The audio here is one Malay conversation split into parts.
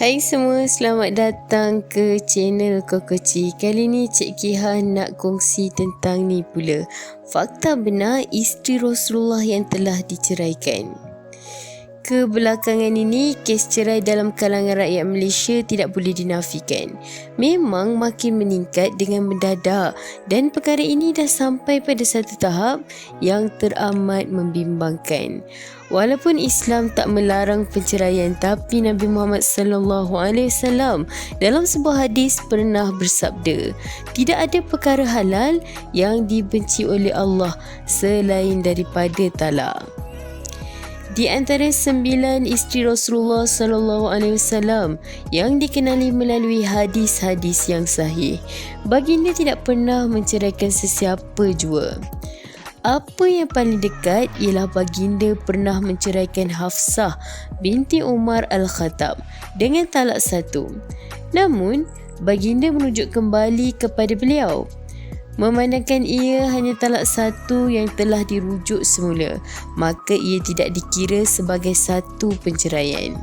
Hai semua, selamat datang ke channel Kokoci. Kali ni Cik Kihan nak kongsi tentang ni pula, fakta benar isteri Rasulullah yang telah diceraikan. Kebelakangan ini, kes cerai dalam kalangan rakyat Malaysia tidak boleh dinafikan. Memang makin meningkat dengan mendadak dan perkara ini dah sampai pada satu tahap yang teramat membimbangkan. Walaupun Islam tak melarang perceraian, tapi Nabi Muhammad SAW dalam sebuah hadis pernah bersabda, tidak ada perkara halal yang dibenci oleh Allah selain daripada talak. Di antara 9 isteri Rasulullah SAW yang dikenali melalui hadis-hadis yang sahih, baginda tidak pernah menceraikan sesiapa jua. Apa yang paling dekat ialah baginda pernah menceraikan Hafsah binti Umar Al-Khattab dengan talak 1. Namun, baginda merujuk kembali kepada beliau, memandangkan ia hanya talak 1 yang telah dirujuk semula, maka ia tidak dikira sebagai satu penceraian.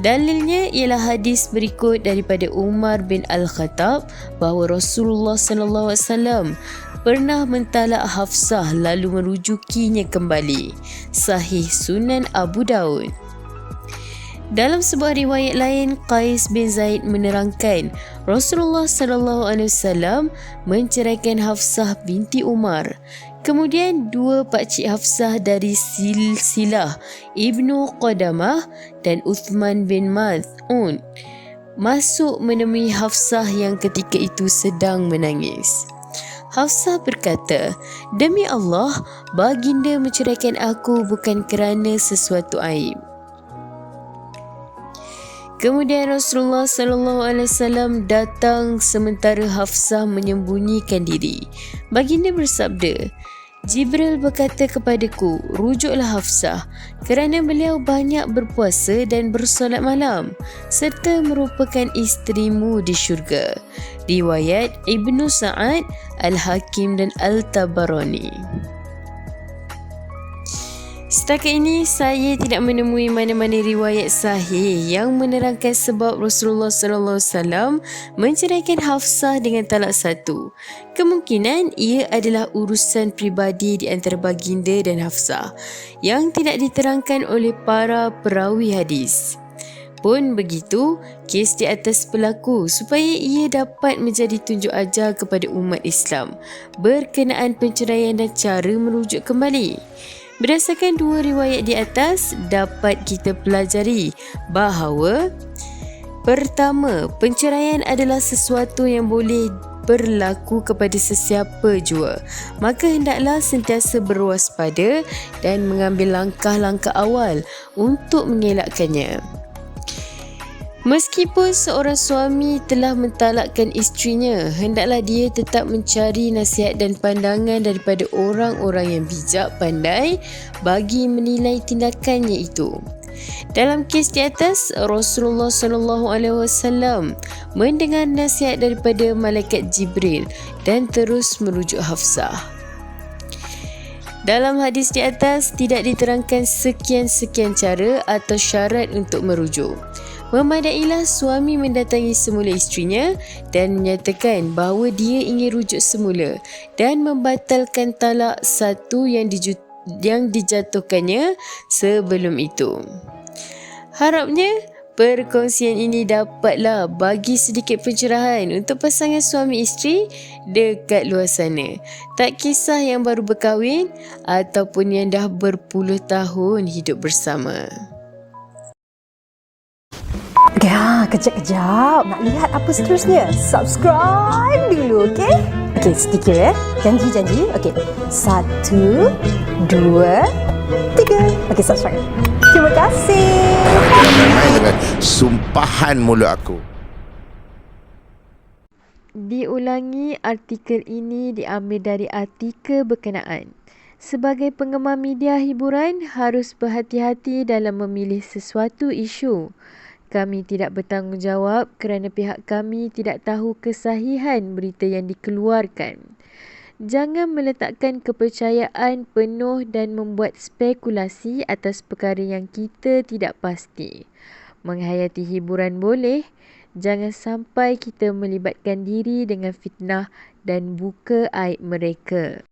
Dalilnya ialah hadis berikut daripada Umar bin Al-Khattab bahawa Rasulullah SAW pernah mentalak Hafsah lalu merujukinya kembali. Sahih Sunan Abu Daud. Dalam sebuah riwayat lain, Qais bin Zaid menerangkan Rasulullah SAW menceraikan Hafsah binti Umar. Kemudian dua pakcik Hafsah dari silsilah Ibnu Qadamah dan Uthman bin Maz'un masuk menemui Hafsah yang ketika itu sedang menangis. Hafsah berkata, "Demi Allah, baginda menceraikan aku bukan kerana sesuatu aib." Kemudian Rasulullah SAW datang sementara Hafsah menyembunyikan diri. Baginda bersabda, "Jibril berkata kepadaku, rujuklah Hafsah kerana beliau banyak berpuasa dan bersolat malam serta merupakan isterimu di syurga." Riwayat Ibnu Sa'ad, Al-Hakim dan Al-Tabarani. Setakat ini, saya tidak menemui mana-mana riwayat sahih yang menerangkan sebab Rasulullah SAW menceraikan Hafsah dengan talak 1. Kemungkinan ia adalah urusan peribadi di antara baginda dan Hafsah yang tidak diterangkan oleh para perawi hadis. Pun begitu, kes di atas berlaku supaya ia dapat menjadi tunjuk ajar kepada umat Islam berkenaan penceraian dan cara merujuk kembali. Berdasarkan dua riwayat di atas, dapat kita pelajari bahawa pertama, penceraian adalah sesuatu yang boleh berlaku kepada sesiapa jua. Maka hendaklah sentiasa berwaspada dan mengambil langkah-langkah awal untuk mengelakkannya. Meskipun seorang suami telah mentalakkan isterinya, hendaklah dia tetap mencari nasihat dan pandangan daripada orang-orang yang bijak pandai bagi menilai tindakannya itu. Dalam kes di atas, Rasulullah SAW mendengar nasihat daripada malaikat Jibril dan terus merujuk Hafsah. Dalam hadis di atas tidak diterangkan sekian-sekian cara atau syarat untuk merujuk. Memadailah suami mendatangi semula isterinya dan menyatakan bahawa dia ingin rujuk semula dan membatalkan talak 1 yang dijatuhkannya sebelum itu. Harapnya perkongsian ini dapatlah bagi sedikit pencerahan untuk pasangan suami isteri dekat luar sana. Tak kisah yang baru berkahwin ataupun yang dah berpuluh tahun hidup bersama. Kejap. Nak lihat apa seterusnya? Subscribe dulu, okey? Okey, sedikit Janji. Okey. 1, 2, 3. Okey, subscribe. Terima kasih. Jangan main dengan sumpahan mulut aku. Diulangi, artikel ini diambil dari artikel berkenaan. Sebagai penggemar media hiburan, harus berhati-hati dalam memilih sesuatu isu. Kami tidak bertanggungjawab kerana pihak kami tidak tahu kesahihan berita yang dikeluarkan. Jangan meletakkan kepercayaan penuh dan membuat spekulasi atas perkara yang kita tidak pasti. Menghayati hiburan boleh, jangan sampai kita melibatkan diri dengan fitnah dan buka aib mereka.